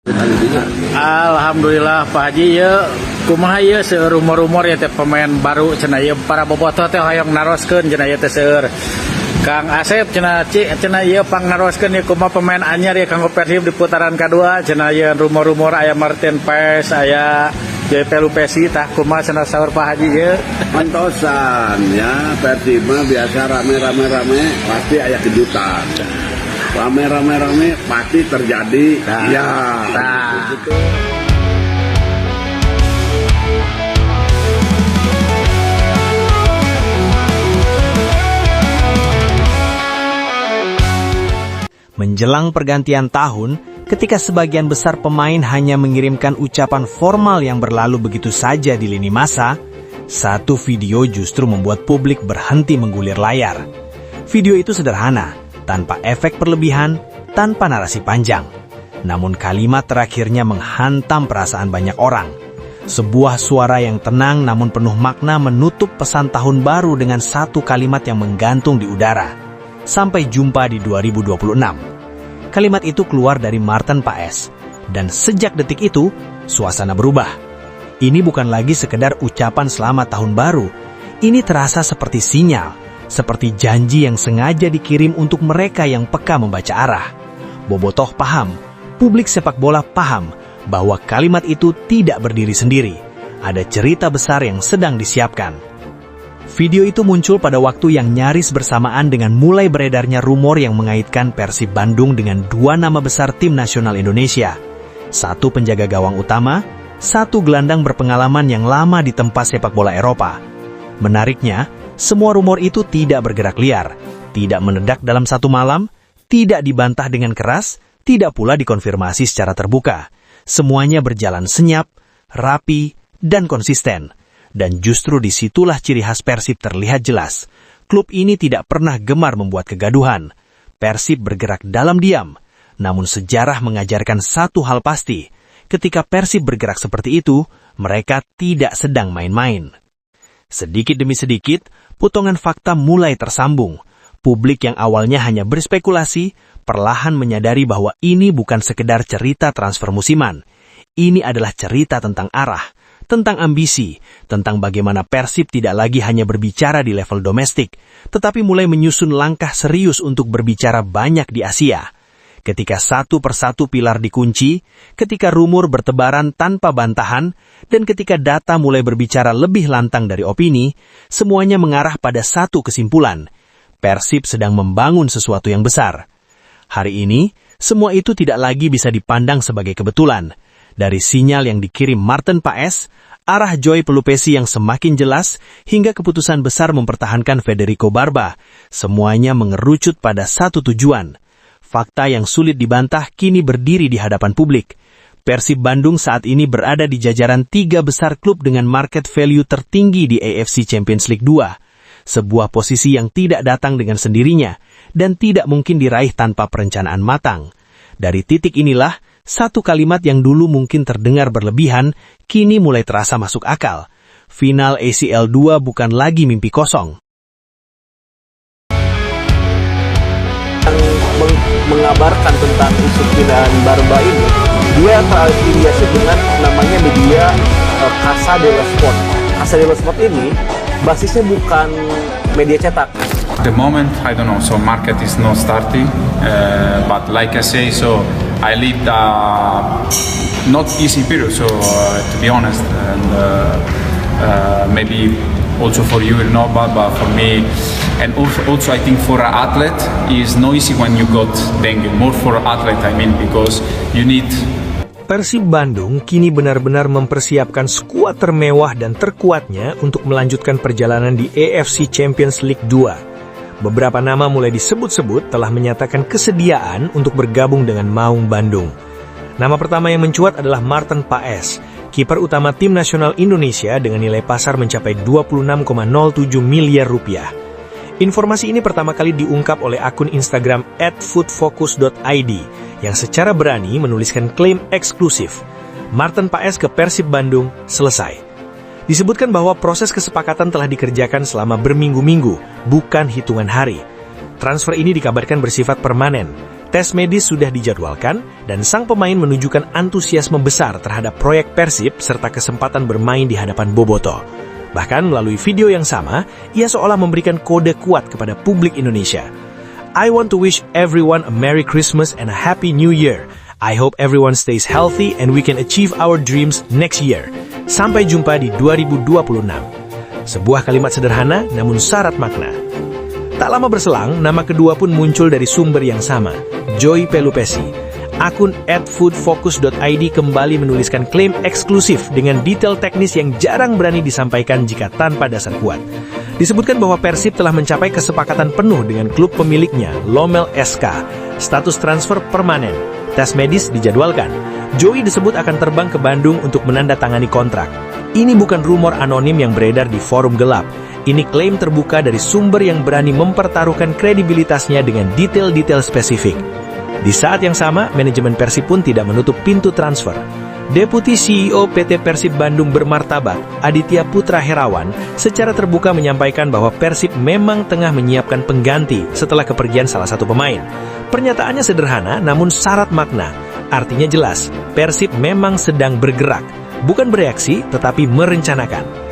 Alhamdulillah Pak Haji ya kumaha ya rumor-rumor ya teh pemain baru cenah ieu para bobotoh teh hoyong naroskeun cenah ieu teh seueur. Kang Asep cenah ieu pang naroskeun ya kumaha pemain anyar ya kanggo Persib di putaran kadua cenah ieu rumor-rumor aya Martin Paes aya JP Lupesi tah kumaha cenah saur Pak Haji ieu. Mantosan ya Persib mah biasa rame pasti aya kejutan. Rame pasti terjadi. Gitu. Menjelang pergantian tahun, ketika sebagian besar pemain hanya mengirimkan ucapan formal yang berlalu begitu saja di lini masa, satu video justru membuat publik berhenti menggulir layar. Video itu sederhana, tanpa efek berlebihan, tanpa narasi panjang. Namun kalimat terakhirnya menghantam perasaan banyak orang. Sebuah suara yang tenang namun penuh makna menutup pesan tahun baru dengan satu kalimat yang menggantung di udara. Sampai jumpa di 2026. Kalimat itu keluar dari Martin Paes. Dan sejak detik itu, suasana berubah. Ini bukan lagi sekedar ucapan selamat tahun baru. Ini terasa seperti sinyal. Seperti janji yang sengaja dikirim untuk mereka yang peka membaca arah. Bobotoh paham, publik sepak bola paham bahwa kalimat itu tidak berdiri sendiri. Ada cerita besar yang sedang disiapkan. Video itu muncul pada waktu yang nyaris bersamaan dengan mulai beredarnya rumor yang mengaitkan Persib Bandung dengan dua nama besar tim nasional Indonesia. Satu penjaga gawang utama, satu gelandang berpengalaman yang lama di tempat sepak bola Eropa. Menariknya, semua rumor itu tidak bergerak liar, tidak meledak dalam satu malam, tidak dibantah dengan keras, tidak pula dikonfirmasi secara terbuka. Semuanya berjalan senyap, rapi, dan konsisten. Dan justru disitulah ciri khas Persib terlihat jelas. Klub ini tidak pernah gemar membuat kegaduhan. Persib bergerak dalam diam. Namun sejarah mengajarkan satu hal pasti. Ketika Persib bergerak seperti itu, mereka tidak sedang main-main. Sedikit demi sedikit, potongan fakta mulai tersambung. Publik yang awalnya hanya berspekulasi, perlahan menyadari bahwa ini bukan sekedar cerita transfer musiman. Ini adalah cerita tentang arah, tentang ambisi, tentang bagaimana Persib tidak lagi hanya berbicara di level domestik, tetapi mulai menyusun langkah serius untuk berbicara banyak di Asia. Ketika satu persatu pilar dikunci, ketika rumor bertebaran tanpa bantahan, dan ketika data mulai berbicara lebih lantang dari opini, semuanya mengarah pada satu kesimpulan. Persib sedang membangun sesuatu yang besar. Hari ini, semua itu tidak lagi bisa dipandang sebagai kebetulan. Dari sinyal yang dikirim Martin Paes, arah Joy Pelupesi yang semakin jelas, hingga keputusan besar mempertahankan Federico Barba, semuanya mengerucut pada satu tujuan. Fakta yang sulit dibantah kini berdiri di hadapan publik. Persib Bandung saat ini berada di jajaran 3 besar klub dengan market value tertinggi di AFC Champions League 2. Sebuah posisi yang tidak datang dengan sendirinya dan tidak mungkin diraih tanpa perencanaan matang. Dari titik inilah, satu kalimat yang dulu mungkin terdengar berlebihan, kini mulai terasa masuk akal. Final ACL 2 bukan lagi mimpi kosong. Mengabarkan tentang isu pindahan Barba ini, dia terafiliasi dengan namanya media Casa de la Sport. Casa de la Sport ini basisnya bukan media cetak. At the moment, I don't know, so market is not starting, but like I say, so I lived a not easy period, so to be honest, and maybe also for you, but for me, and also I think for an athlete is no easy when you got dengue. More for an athlete, I mean, because you need. Persib Bandung kini benar-benar mempersiapkan skuad termewah dan terkuatnya untuk melanjutkan perjalanan di AFC Champions League 2. Beberapa nama mulai disebut-sebut telah menyatakan kesediaan untuk bergabung dengan Maung Bandung. Nama pertama yang mencuat adalah Martin Paes, kiper utama tim nasional Indonesia dengan nilai pasar mencapai 26,07 miliar rupiah. Informasi ini pertama kali diungkap oleh akun Instagram @footfocus.id yang secara berani menuliskan klaim eksklusif. Martin Paes ke Persib Bandung selesai. Disebutkan bahwa proses kesepakatan telah dikerjakan selama berminggu-minggu, bukan hitungan hari. Transfer ini dikabarkan bersifat permanen. Tes medis sudah dijadwalkan dan sang pemain menunjukkan antusiasme besar terhadap proyek Persib serta kesempatan bermain di hadapan Bobotoh. Bahkan melalui video yang sama, ia seolah memberikan kode kuat kepada publik Indonesia. I want to wish everyone a Merry Christmas and a Happy New Year. I hope everyone stays healthy and we can achieve our dreams next year. Sampai jumpa di 2026. Sebuah kalimat sederhana namun syarat makna. Tak lama berselang, nama kedua pun muncul dari sumber yang sama, Joey Pelupessy. Akun @foodfocus.id kembali menuliskan klaim eksklusif dengan detail teknis yang jarang berani disampaikan jika tanpa dasar kuat. Disebutkan bahwa Persib telah mencapai kesepakatan penuh dengan klub pemiliknya, Lomel SK. Status transfer permanen. Tes medis dijadwalkan. Joey disebut akan terbang ke Bandung untuk menandatangani kontrak. Ini bukan rumor anonim yang beredar di forum gelap. Ini klaim terbuka dari sumber yang berani mempertaruhkan kredibilitasnya dengan detail-detail spesifik. Di saat yang sama, manajemen Persib pun tidak menutup pintu transfer. Deputi CEO PT Persib Bandung Bermartabat, Aditya Putra Herawan, secara terbuka menyampaikan bahwa Persib memang tengah menyiapkan pengganti setelah kepergian salah satu pemain. Pernyataannya sederhana namun syarat makna. Artinya jelas, Persib memang sedang bergerak, bukan bereaksi tetapi merencanakan.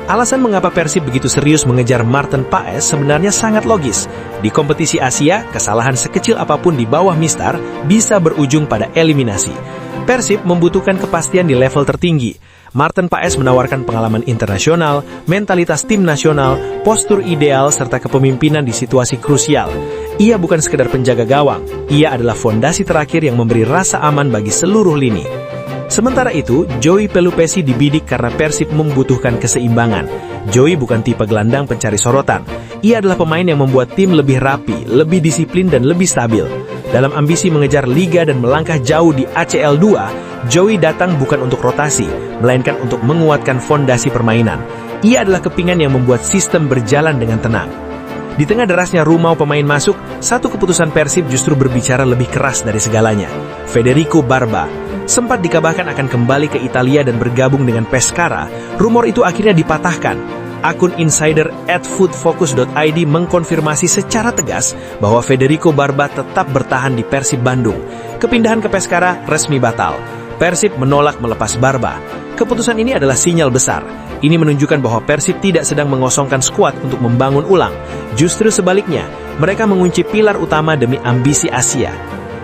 Alasan mengapa Persib begitu serius mengejar Martin Paes sebenarnya sangat logis. Di kompetisi Asia, kesalahan sekecil apapun di bawah Mistar bisa berujung pada eliminasi. Persib membutuhkan kepastian di level tertinggi. Martin Paes menawarkan pengalaman internasional, mentalitas tim nasional, postur ideal, serta kepemimpinan di situasi krusial. Ia bukan sekedar penjaga gawang, ia adalah fondasi terakhir yang memberi rasa aman bagi seluruh lini. Sementara itu, Joey Pelupessy dibidik karena Persib membutuhkan keseimbangan. Joey bukan tipe gelandang pencari sorotan. Ia adalah pemain yang membuat tim lebih rapi, lebih disiplin, dan lebih stabil. Dalam ambisi mengejar liga dan melangkah jauh di ACL 2, Joey datang bukan untuk rotasi, melainkan untuk menguatkan fondasi permainan. Ia adalah kepingan yang membuat sistem berjalan dengan tenang. Di tengah derasnya rumau pemain masuk, satu keputusan Persib justru berbicara lebih keras dari segalanya. Federico Barba sempat dikabarkan akan kembali ke Italia dan bergabung dengan Pescara. Rumor itu akhirnya dipatahkan. Akun insider @foodfocus.id mengkonfirmasi secara tegas bahwa Federico Barba tetap bertahan di Persib Bandung. Kepindahan ke Pescara resmi batal. Persib menolak melepas Barba. Keputusan ini adalah sinyal besar. Ini menunjukkan bahwa Persib tidak sedang mengosongkan skuad untuk membangun ulang. Justru sebaliknya, mereka mengunci pilar utama demi ambisi Asia.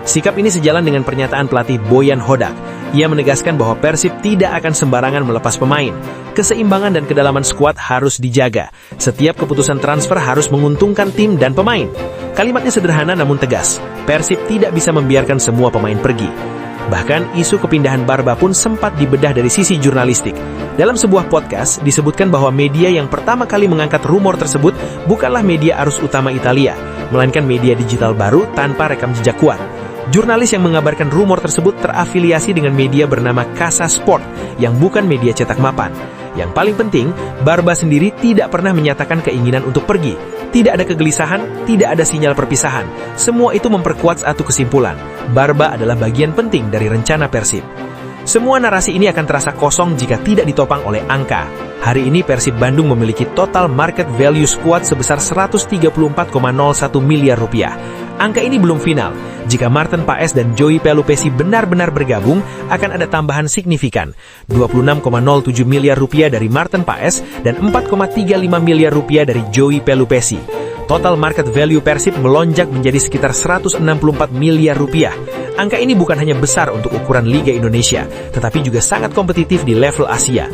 Sikap ini sejalan dengan pernyataan pelatih Boyan Hodak. Ia menegaskan bahwa Persib tidak akan sembarangan melepas pemain. Keseimbangan dan kedalaman skuad harus dijaga. Setiap keputusan transfer harus menguntungkan tim dan pemain. Kalimatnya sederhana namun tegas. Persib tidak bisa membiarkan semua pemain pergi. Bahkan isu kepindahan Barba pun sempat dibedah dari sisi jurnalistik. Dalam sebuah podcast disebutkan bahwa media yang pertama kali mengangkat rumor tersebut bukanlah media arus utama Italia, melainkan media digital baru tanpa rekam jejak kuat. Jurnalis yang mengabarkan rumor tersebut terafiliasi dengan media bernama Casa Sport yang bukan media cetak mapan. Yang paling penting, Barba sendiri tidak pernah menyatakan keinginan untuk pergi. Tidak ada kegelisahan, tidak ada sinyal perpisahan. Semua itu memperkuat satu kesimpulan. Barba adalah bagian penting dari rencana Persib. Semua narasi ini akan terasa kosong jika tidak ditopang oleh angka. Hari ini Persib Bandung memiliki total market value squad sebesar 134,01 miliar rupiah. Angka ini belum final. Jika Martin Paes dan Joey Pelupessy benar-benar bergabung, akan ada tambahan signifikan. 26,07 miliar rupiah dari Martin Paes dan 4,35 miliar rupiah dari Joey Pelupessy. Total market value Persib melonjak menjadi sekitar 164 miliar rupiah. Angka ini bukan hanya besar untuk ukuran Liga Indonesia, tetapi juga sangat kompetitif di level Asia.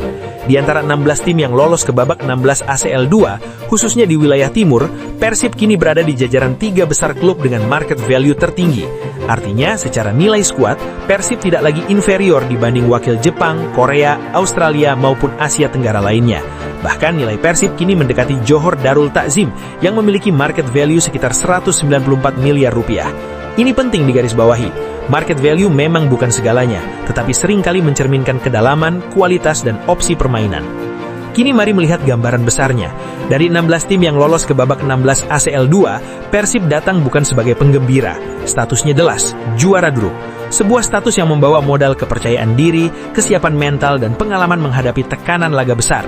Di antara 16 tim yang lolos ke babak 16 ACL 2, khususnya di wilayah timur, Persib kini berada di jajaran 3 besar klub dengan market value tertinggi. Artinya, secara nilai skuad, Persib tidak lagi inferior dibanding wakil Jepang, Korea, Australia, maupun Asia Tenggara lainnya. Bahkan nilai Persib kini mendekati Johor Darul Takzim yang memiliki market value sekitar 194 miliar rupiah. Ini penting digarisbawahi. Market value memang bukan segalanya, tetapi seringkali mencerminkan kedalaman, kualitas, dan opsi permainan. Kini mari melihat gambaran besarnya. Dari 16 tim yang lolos ke babak 16 ACL 2, Persib datang bukan sebagai penggembira. Statusnya jelas, juara grup. Sebuah status yang membawa modal kepercayaan diri, kesiapan mental, dan pengalaman menghadapi tekanan laga besar.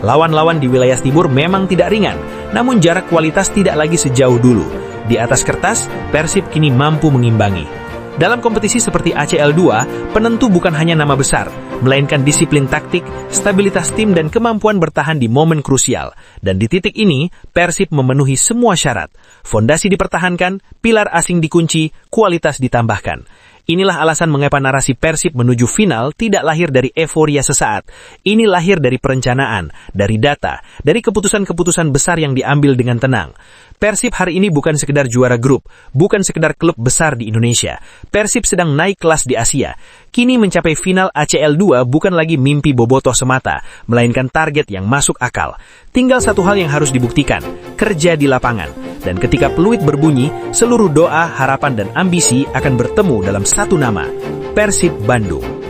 Lawan-lawan di wilayah timur memang tidak ringan, namun jarak kualitas tidak lagi sejauh dulu. Di atas kertas, Persib kini mampu mengimbangi. Dalam kompetisi seperti ACL 2, penentu bukan hanya nama besar, melainkan disiplin taktik, stabilitas tim dan kemampuan bertahan di momen krusial. Dan di titik ini, Persib memenuhi semua syarat. Fondasi dipertahankan, pilar asing dikunci, kualitas ditambahkan. Inilah alasan mengapa narasi Persib menuju final tidak lahir dari euforia sesaat. Ini lahir dari perencanaan, dari data, dari keputusan-keputusan besar yang diambil dengan tenang. Persib hari ini bukan sekedar juara grup, bukan sekedar klub besar di Indonesia. Persib sedang naik kelas di Asia. Kini mencapai final ACL 2 bukan lagi mimpi bobotoh semata, melainkan target yang masuk akal. Tinggal satu hal yang harus dibuktikan, kerja di lapangan. Dan ketika peluit berbunyi, seluruh doa, harapan, dan ambisi akan bertemu dalam satu nama, Persib Bandung.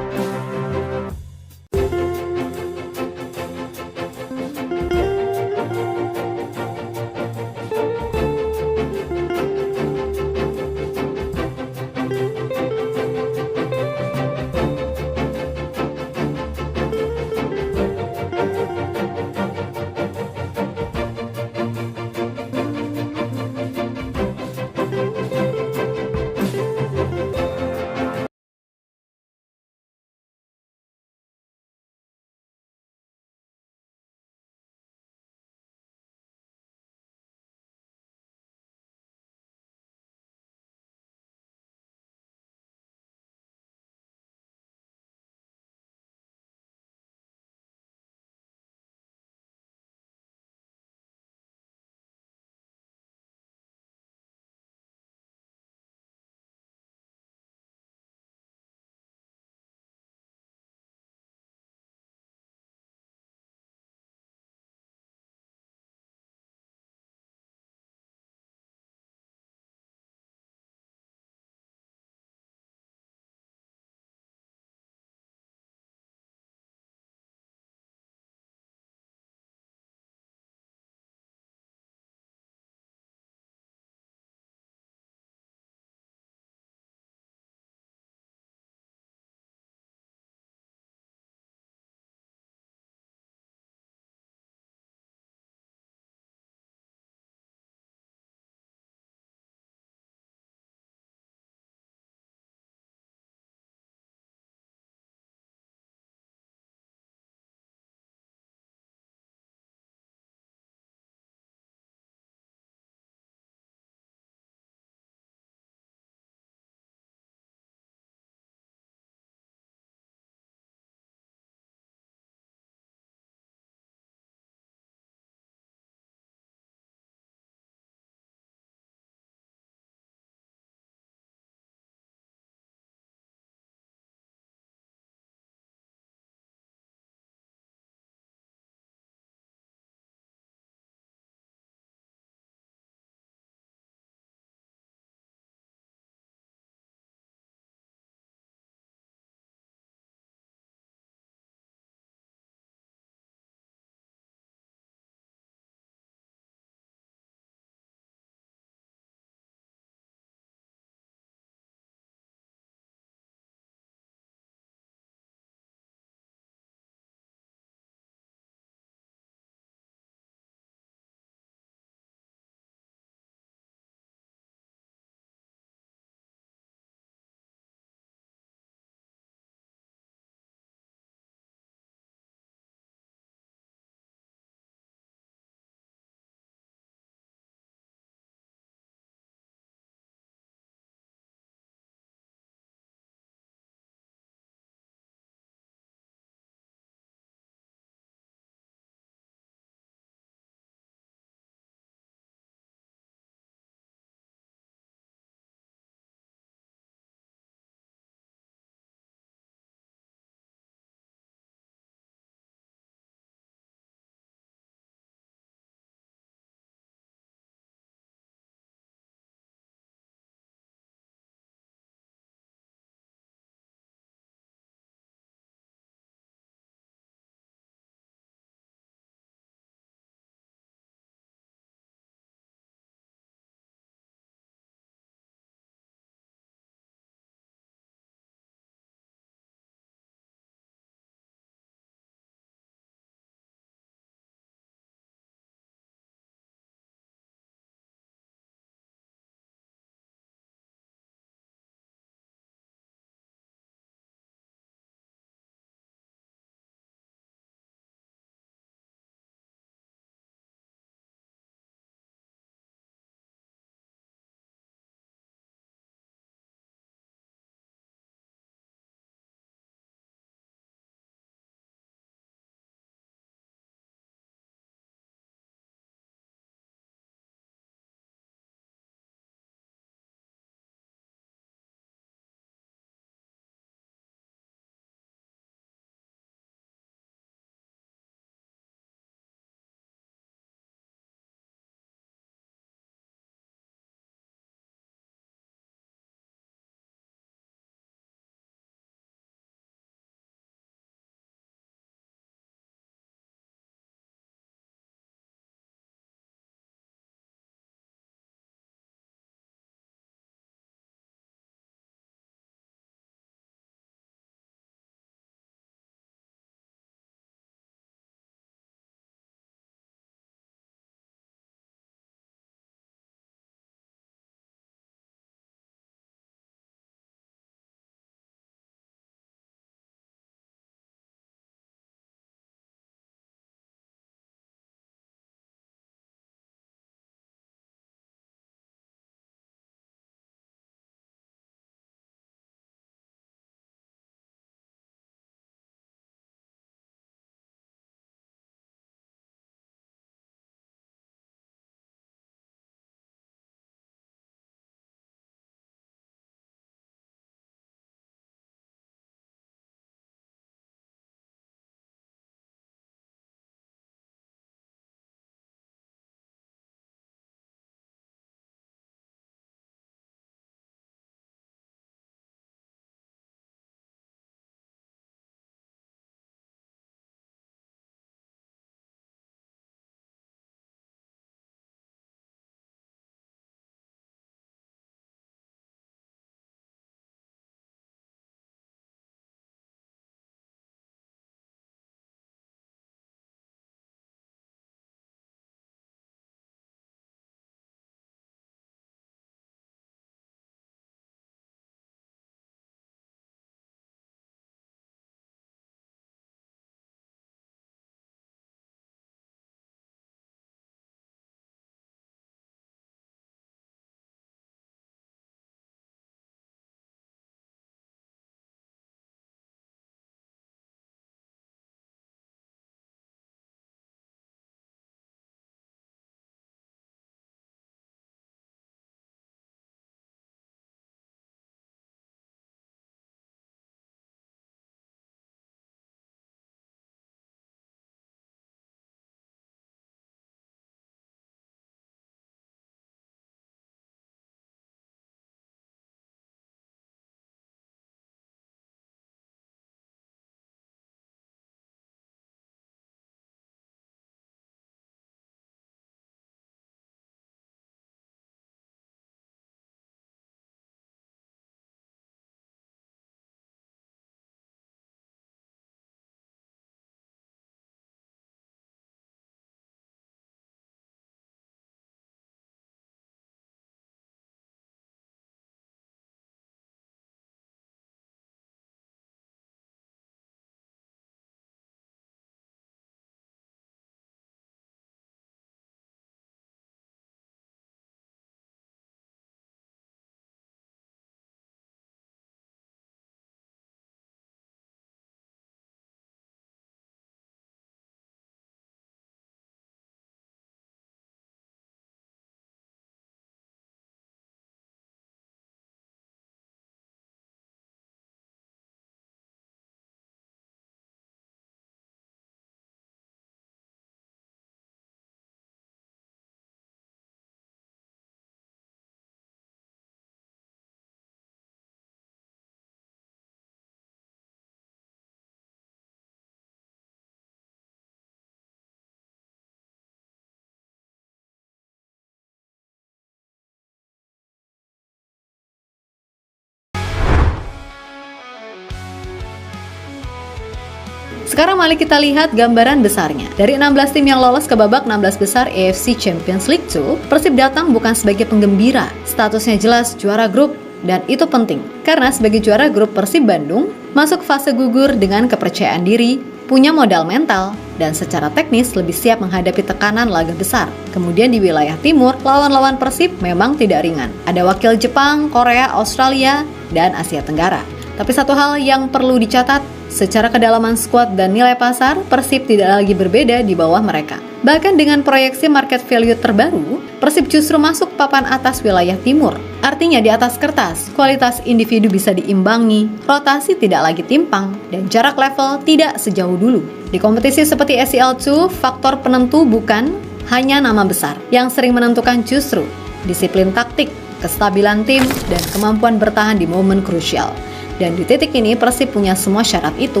Sekarang mari kita lihat gambaran besarnya. Dari 16 tim yang lolos ke babak 16 besar AFC Champions League 2, Persib datang bukan sebagai penggembira. Statusnya jelas juara grup, dan itu penting. Karena sebagai juara grup, Persib Bandung masuk fase gugur dengan kepercayaan diri, punya modal mental, dan secara teknis lebih siap menghadapi tekanan laga besar. Kemudian di wilayah timur, lawan-lawan Persib memang tidak ringan. Ada wakil Jepang, Korea, Australia, dan Asia Tenggara. Tapi satu hal yang perlu dicatat, secara kedalaman skuad dan nilai pasar, Persib tidak lagi berbeda di bawah mereka. Bahkan dengan proyeksi market value terbaru, Persib justru masuk papan atas wilayah timur. Artinya di atas kertas, kualitas individu bisa diimbangi, rotasi tidak lagi timpang, dan jarak level tidak sejauh dulu. Di kompetisi seperti SEL2, faktor penentu bukan hanya nama besar. Yang sering menentukan justru disiplin taktik, kestabilan tim, dan kemampuan bertahan di momen krusial. Dan di titik ini Persib punya semua syarat itu.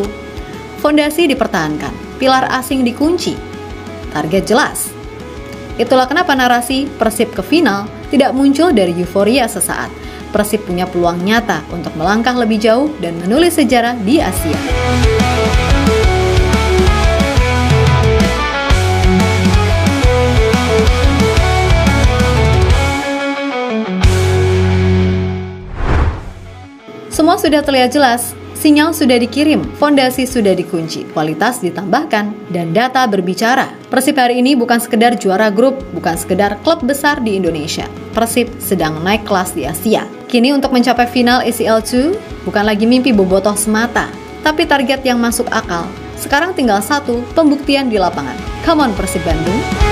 Fondasi dipertahankan, pilar asing dikunci, target jelas. Itulah kenapa narasi Persib ke final tidak muncul dari euforia sesaat. Persib punya peluang nyata untuk melangkah lebih jauh dan menulis sejarah di Asia. Semua sudah terlihat jelas, sinyal sudah dikirim, fondasi sudah dikunci, kualitas ditambahkan, dan data berbicara. Persib hari ini bukan sekedar juara grup, bukan sekedar klub besar di Indonesia. Persib sedang naik kelas di Asia. Kini untuk mencapai final ACL2, bukan lagi mimpi bobotoh semata, tapi target yang masuk akal. Sekarang tinggal satu, pembuktian di lapangan. Come on Persib Bandung!